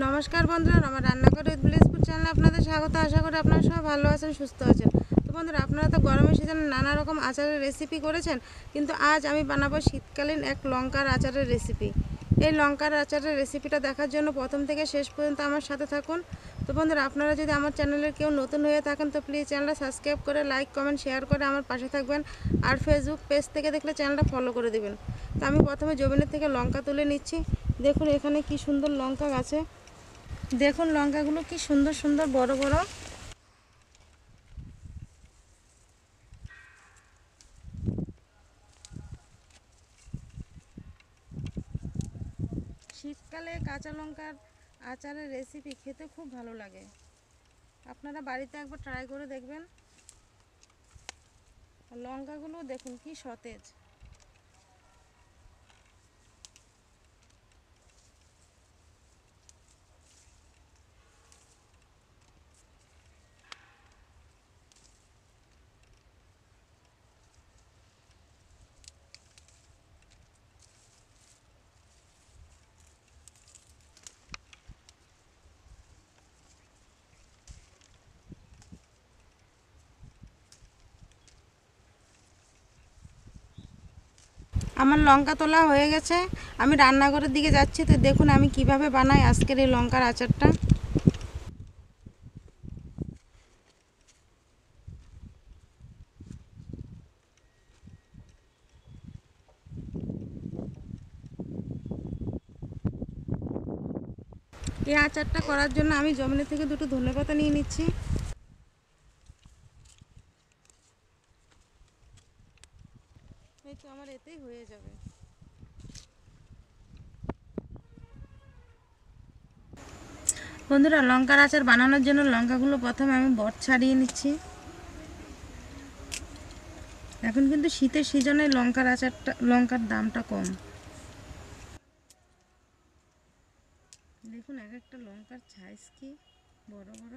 নমস্কার বন্ধুরা, আমার রান্নাঘর উইথ ভিলেজপুর চ্যানেলে আপনাদের স্বাগত। আশা করি আপনারা সবাই ভালো আছেন, সুস্থ আছেন। তো বন্ধুরা, আপনারা তো গরমের সিজনে নানা রকম আচারের রেসিপি করেছেন, কিন্তু আজ আমি বানাবো শীতকালীন এক লঙ্কার আচারের রেসিপি। এই লঙ্কার আচারের রেসিপিটা দেখার জন্য প্রথম থেকে শেষ পর্যন্ত আমার সাথে থাকুন। তো বন্ধুরা, আপনারা যদি আমার চ্যানেলের কেউ নতুন হয়ে থাকেন তো প্লিজ চ্যানেলটা সাবস্ক্রাইব করে লাইক কমেন্ট শেয়ার করে আমার পাশে থাকবেন। আর ফেসবুক পেজ থেকে দেখলে চ্যানেলটা ফলো করে দেবেন। তো আমি প্রথমে জমিনের থেকে লঙ্কা তুলে নিচ্ছি। দেখুন এখানে কি সুন্দর লঙ্কা গাছে, দেখুন লঙ্কাগুলো কি সুন্দর সুন্দর বড় বড়। শীতকালে কাঁচা লঙ্কার আচারের রেসিপি খেতে খুব ভালো লাগে। আপনারা বাড়িতে একবার ট্রাই করে দেখবেন। লঙ্কাগুলো দেখুন কি সতেজ। আমার লঙ্কা তোলা হয়ে গেছে, আমি রান্নাঘরের দিকে যাচ্ছি। তো দেখুন আমি কিভাবে বানাই আজকের এই লঙ্কার আচারটা। এই আচারটা করার জন্য আমি জমিনের থেকে দুটো ধনেপাতা নিয়ে নিচ্ছি। এই তো আমার এতেই হয়ে যাবে। বন্ধুরা, লঙ্কার আচার বানানোর জন্য লঙ্কাগুলো প্রথমে আমি বট ছাড়িয়ে নিচ্ছি। এখন কিন্তু শীতের সিজনে লঙ্কার দামটা কম। দেখুন এক একটা লঙ্কার সাইজ কি বড় বড়।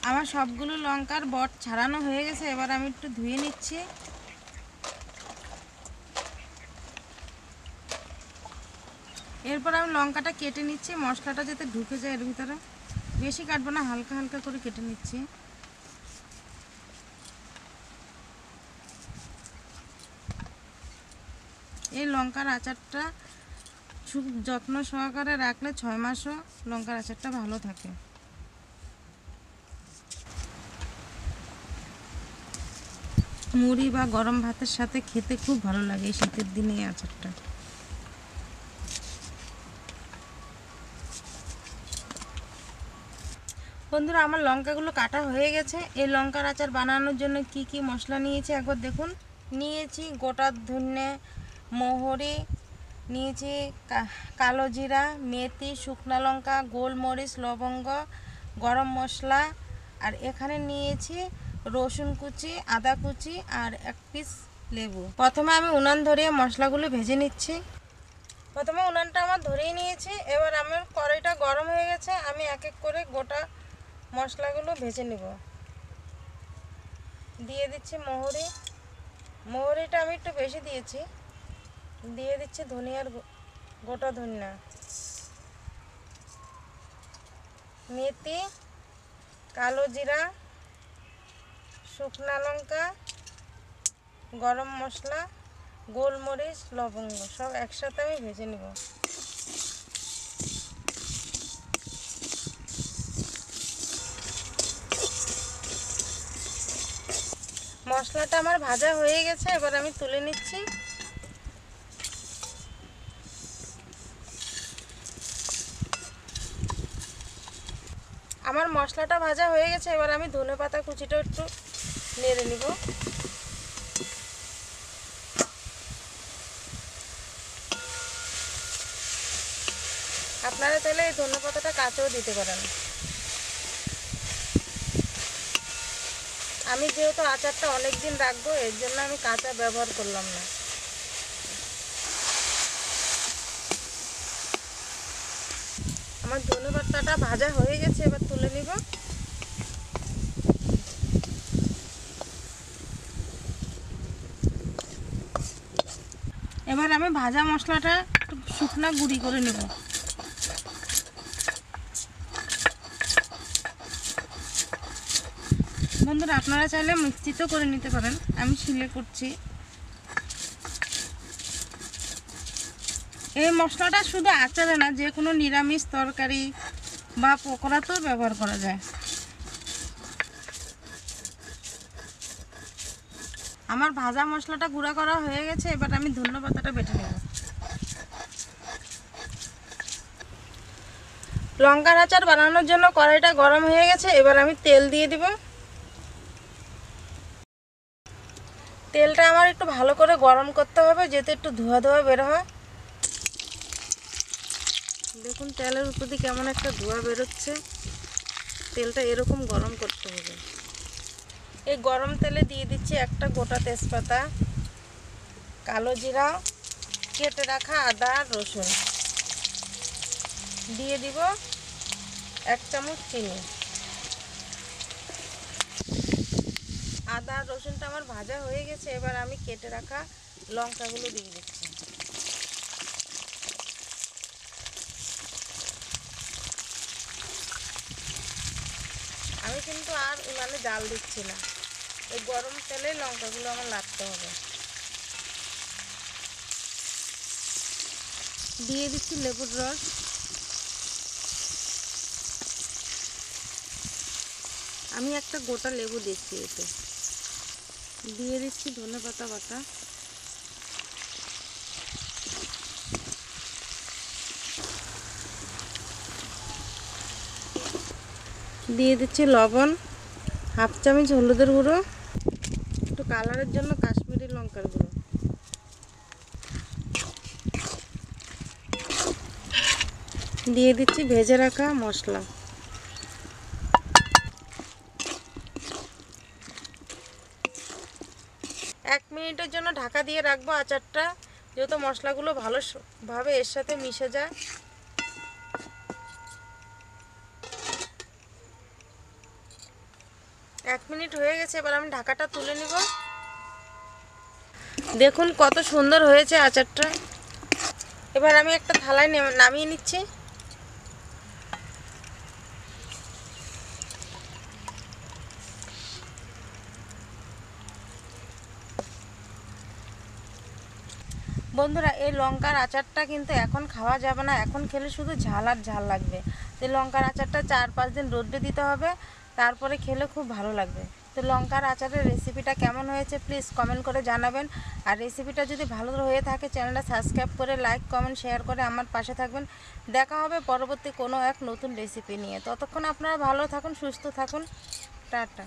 আমার সবগুলো লঙ্কার বট ছাড়ানো হয়ে গেছে, এবার আমি একটু ধুয়ে নিচ্ছি। এরপর আমি লঙ্কাটা কেটে নিচ্ছি, মশলাটা যাতে ঢুকে যায় এর ভিতরে। বেশি কাটবো না, হালকা হালকা করে কেটে নিচ্ছি। এই লঙ্কার আচারটা খুব যত্ন সহকারে রাখলে 6 মাসও লঙ্কার আচারটা ভালো থাকে। মুড়ি বা গরম ভাতের সাথে খেতে খুব ভালো লাগে এই শীতের দিনে এই আচারটা। বন্ধুরা, আমার লঙ্কাগুলো কাটা হয়ে গেছে। এই লঙ্কার আচার বানানোর জন্য কি কি মশলা নিয়েছি একবার দেখুন। নিয়েছি গোটা ধনে, মহরি, নিয়েছি কালো জিরা, মেথি, শুকনো লঙ্কা, গোলমরিচ, লবঙ্গ, গরম মশলা, আর এখানে নিয়েছি রসুন কুচি, আদা কুচি, আর 1 পিস লেবু। প্রথমে আমি উনান ধরিয়ে মশলাগুলো ভেজে নিচ্ছি। প্রথমে উনানটা আমার ধরিয়ে নিয়েছি। এবার আমার কড়াইটা গরম হয়ে গেছে, আমি এক এক করে গোটা মশলাগুলো ভেজে নেব। দিয়ে দিচ্ছি মহরিটা আমি একটু বেশি দিয়েছি। দিয়ে দিচ্ছি ধনিয়ার গোটা ধনিয়া, মেথি, কালো জিরা, শুকনা লঙ্কা, গরম মশলা, গোলমরিচ, লবঙ্গ সব একসাথে আমি ভেজে নেব। মশলাটা আমার ভাজা হয়ে গেছে, এবার আমি তুলে নিচ্ছি। আমার মশলাটা ভাজা হয়ে গেছে, এবার আমি ধনেপাতা কুচিটা একটু নেড়ে নিব। আপনারা চাইলে এই ধনেপাতাটা কাঁচাও দিতে পারেন। আমি যেহেতু আচারটা অনেক দিন রাখবো, এর জন্য আমি কাঁচা ব্যবহার করলাম না। আমার ধনেপাতাটা ভাজা হয়ে গেছে, এবার তুলে নিব। এবার আমি ভাজা মশলাটা একটু শুকনো গুঁড়ি করে নেব। বন্ধুরা আপনারা চাইলে মিক্সিতেও করে নিতে পারেন, আমি শিলে করছি। এই মশলাটা শুধু আচারে না, যে কোনো নিরামিষ তরকারি বা পকোড়াতেও ব্যবহার করা যায়। আমার ভাজা মশলাটা গুঁড়া করা হয়ে গেছে, এবার আমি ধনে পাতাটা বেটে নেব। লঙ্কার আচার বানানোর জন্য কড়াইটা গরম হয়ে গেছে, এবার আমি তেল দিয়ে দিব। তেলটা আমার একটু ভালো করে গরম করতে হবে, যাতে একটু ধোয়া ধোয়া বের হয়। দেখুন তেলের উপর দিয়ে কেমন একটা ধোঁয়া বেরোচ্ছে। তেলটা এরকম গরম করতে হবে। এই গরম তেলে দিয়ে দিচ্ছি একটা গোটা তেজপাতা, কালো জিরা, কেটে রাখা আদা আর রসুন, দিয়ে দিব 1 চামচ চিনি। আদা আর রসুনটা আমার ভাজা হয়ে গেছে, এবার আমি কেটে রাখা লঙ্কাগুলো দিয়ে দিচ্ছি। আমি কিন্তু আর উনানে জাল দিচ্ছি না, এই গরম তেলে লঙ্কাগুলো আমার নাড়তে হবে। দিয়ে দিচ্ছি লেবুর রস, আমি একটা গোটা লেবু দিচ্ছি এতে। দিয়ে দিচ্ছি ধনেপাতা বাটা, দিয়ে দিচ্ছি লবণ, 1/2 চামচ হলুদের গুঁড়ো, একটু কালারের জন্য কাশ্মীরি লঙ্কার গুঁড়ো, দিয়ে দিচ্ছি ভেজে রাখা মশলা। এক মিনিটের জন্য ঢাকা দিয়ে রাখবো আচারটা, যেহেতু মশলাগুলো ভালোভাবে এর সাথে মিশে যায়। 1 মিনিট হয়ে গেছে, এবার আমি ঢাকাটা তুলে নিব। দেখুন কত সুন্দর হয়েছে আচারটা। এবার আমি একটা থালায় নামিয়ে নিচ্ছি। বন্ধুরা এই লঙ্কার আচারটা কিন্তু এখন খাওয়া যাবে না, এখন খেলে শুধু ঝাল আর ঝাল লাগবে। তো লঙ্কার আচারটা 4-5 দিন রোদে দিতে হবে, তারপরে খেলে খুব ভালো লাগবে। তো লঙ্কার আচারের রেসিপিটা কেমন হয়েছে প্লিজ কমেন্ট করে জানাবেন। আর রেসিপিটা যদি ভালো হয়ে থাকে চ্যানেলটা সাবস্ক্রাইব করে লাইক কমেন্ট শেয়ার করে আমার পাশে থাকবেন। দেখা হবে পরবর্তী কোনো এক নতুন রেসিপি নিয়ে। ততক্ষণ আপনারা ভালো থাকুন, সুস্থ থাকুন, টাটা।